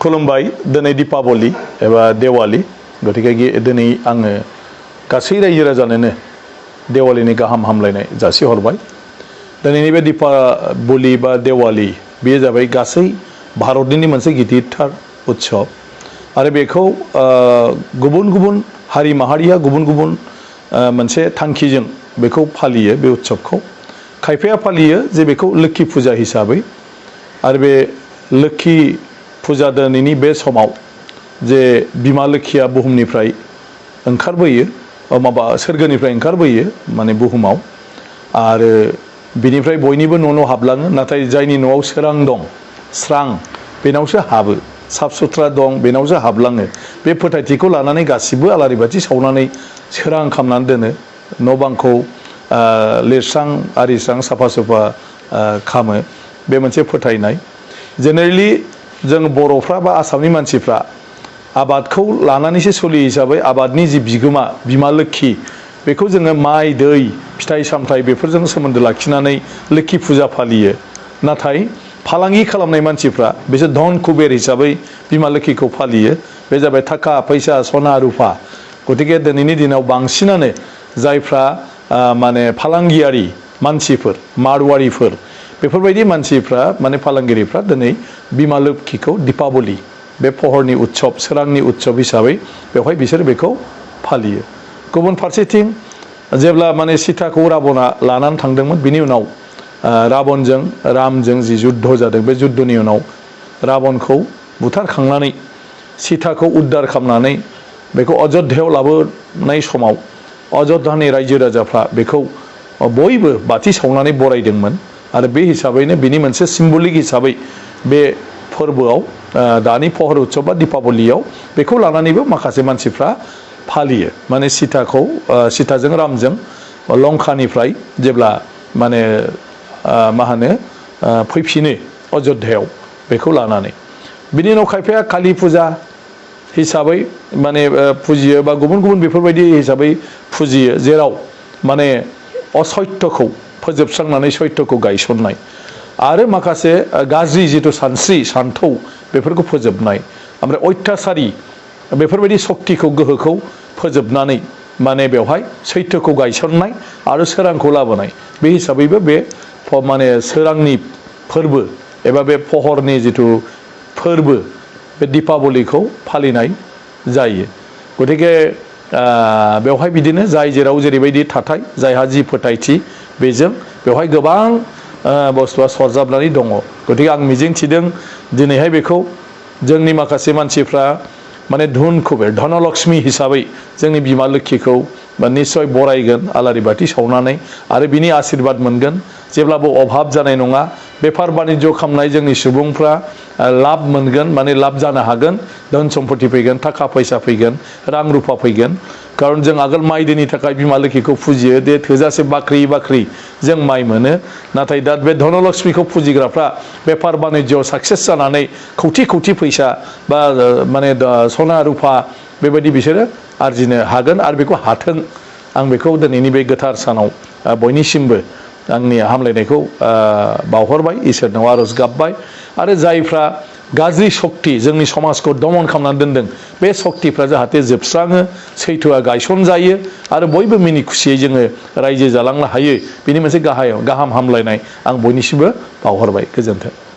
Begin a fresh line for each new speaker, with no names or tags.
खुलुमबाय दिनै दीपावली एबा देवाली गतिके दिनै आङो गासै रायजो राजानोनो देवालीनि गाहाम हामलायनाय जासिहरबाय दिनैनि बे दीपावली बा देवाली बेयो जाबाय गासै भारतनि मोनसे गिदिरथार उत्सव आरो बेखौ गुबुन गुबुन हारि माहारिया गुबुन गुबुन मोनसे थांखिजों बेखौ फालियो बे उत्सवखौ खायफाया फालियो जे बेखौ लोक्षि फुजा हिसाबै आरो बे लोक्षि फुजा दिनैनि बे समाव जे बिमा लोक्षिया बुहुमनिफ्राय ओंखारबोयो माबा सोरगोनिफ्राय ओंखारबोयो माने बुहुमाव आरो बिनिफ्राय बयनिबो न' हाबलाङो नाथाय जायनि न'आव सोरां दं स्रां बेनावसो हाबो साफ सुथ्रा दं बेनावसो हाबलाङो बे फोथायथिखौ लानानै गासिबो आलारि बाथि सावनानै सोरां खालामनानै दोनो न' बांखौ लिरस्रां आरिस्रां साफा सुफा खालामो बे मोनसे फोथायनाय जेनेरेलि जों बर'फ्रा बा आसामनि मानसिफ्रा आबादखौ लानानैसो सोलियो हिसाबै आबादनि जि बिगोमा बिमा लोक्षि बेखौ जोङो माइ दै फिथाइ सामथाइ बेफोरजों सोमोन्दो लाखिनानै लोक्षि फुजा फालियो नाथाय फालांगि खालामनाय मानसिफ्रा बिसोर धन कुबेर हिसाबै बिमा लोक्षिखौ फालियो बे जाबाय थाखा फैसा सना रुफा गतिके दिनैनि दिनाव बांसिनानो जायफ्रा माने फालांगियारि मानसिफोर मारवारिफोर बेफोरबायदि मानसिफ्रा माने फालांगिरिफ्रा दिनै बिमा लोक्षिखौ दीपावली बे पहरनि उत्सव सोरांनि उत्सव हिसाबै बेवहाय बिसोर बेखौ फालियो गुबुन फारसेथिं जेब्ला माने सीताखौ राबना लानानै थांदोंमोन बिनि उनाव राबनजों रामजों जि जुद्ध जादों बे जुद्धनि उनाव राबनखौ बुथारखांनानै सीताखौ उद्धार खालामनानै बेखौ अयोध्यायाव लाबोनाय समाव अयोध्यानि रायजो राजाफ्रा बेखौ बयबो बाथि सावनानै बरायदोंमोन आरो बे हिसाबैनो बिनि मोनसे सिम्बलिक हिसाबै बे फोरबोआव दानि पहर उत्सव बा दीपावलीयाव बेखौ लानानैबो माखासे मानसिफ्रा फालियो माने सीताजों रामजों लंकानिफ्राय जेब्ला माने मा होनो फैफिनो अयोध्यायाव बेखौ लानानै बिनि उनाव खायफाया कालि फुजा हिसाबै माने फुजियो बा गुबुन गुबुन बेफोरबायदि हिसाबै फुजियो जेराव माने असत्यखौ फोजोबस्रांनानै सत्यखौ गायसननाय आरो माखासे गाज्रि जिथु सानस्रि सान्थौ बेफोरखौ फोजोबनाय ओमफ्राय अत्याचारी बेफोरबायदि सक्तिखौ गोहोखौ फोजोबनानै माने बेवहाय सैथोखौ गायसननाय आरो सोरांखौ लाबोनाय बे हिसाबैबो बे माने सोरांनि फोरबो एबा बे पहरनि जिथु फोरबो बे दीपावलीखौ फालिनाय जायो गतिके बेवहाय बिदिनो जाय जेराव जेरैबायदि थाथाय जायहा जि फोथायथि बेजों बेवहाय गोबां बुस्थुआ सरजाबनानै दङ गतिके आं मिजिंथिदों दिनैहाय बेखौ जोंनि माखासे मानसिफ्रा माने धन कुबेर धनलक्ष्मी हिसाबै जोंनि बिमा लोक्षिखौ निस्सय बरायगोन आलारि बाथि सावनानै आरो बिनि आशीर्बाद मोनगोन जेब्लाबो अभाब जानाय नङा बेफार बानिज्य खालामनाय जोंनि सुबुंफ्रा लाब मोनगोन माने लाब जानो हागोन धन सम्पति फैगोन थाखा फैसा फैगोन रां रुफा फैगोन खारन जों आगोल माइ दैनि थाखाय बिमा लोक्षिखौ फुजियो दे थोजासे बाख्रि जों माइ मोनो नाथाय दा बे धनलक्ष्मीखौ फुजिग्राफ्रा बेफार बानिज्यआव साक्सेस जानानै खौथि फैसा बा माने सना रुफा बेबायदि बिसोरो आरजिनो हागोन आरो बेखौ हाथों आं बेखौ दिनैनि बे गोथार सानाव बयनिसिमबो आंनि हामलायनायखौ बावहरबाय इसोरनाव आरज गाबबाय आरो जायफ्रा गाज्रि सक्ति जोंनि समाजखौ दमन खालामनानै दोनदों बे सक्तिफ्रा जाहाथे जोबस्राङो सैथोआ गायसन जायो आरो बयबो मिनि खुसियै जोङो रायजो जालांनो हायो बेनि मोनसे गाहाम हामलायनाय आं बयनिसिमबो बावहरबाय गोजोन्थों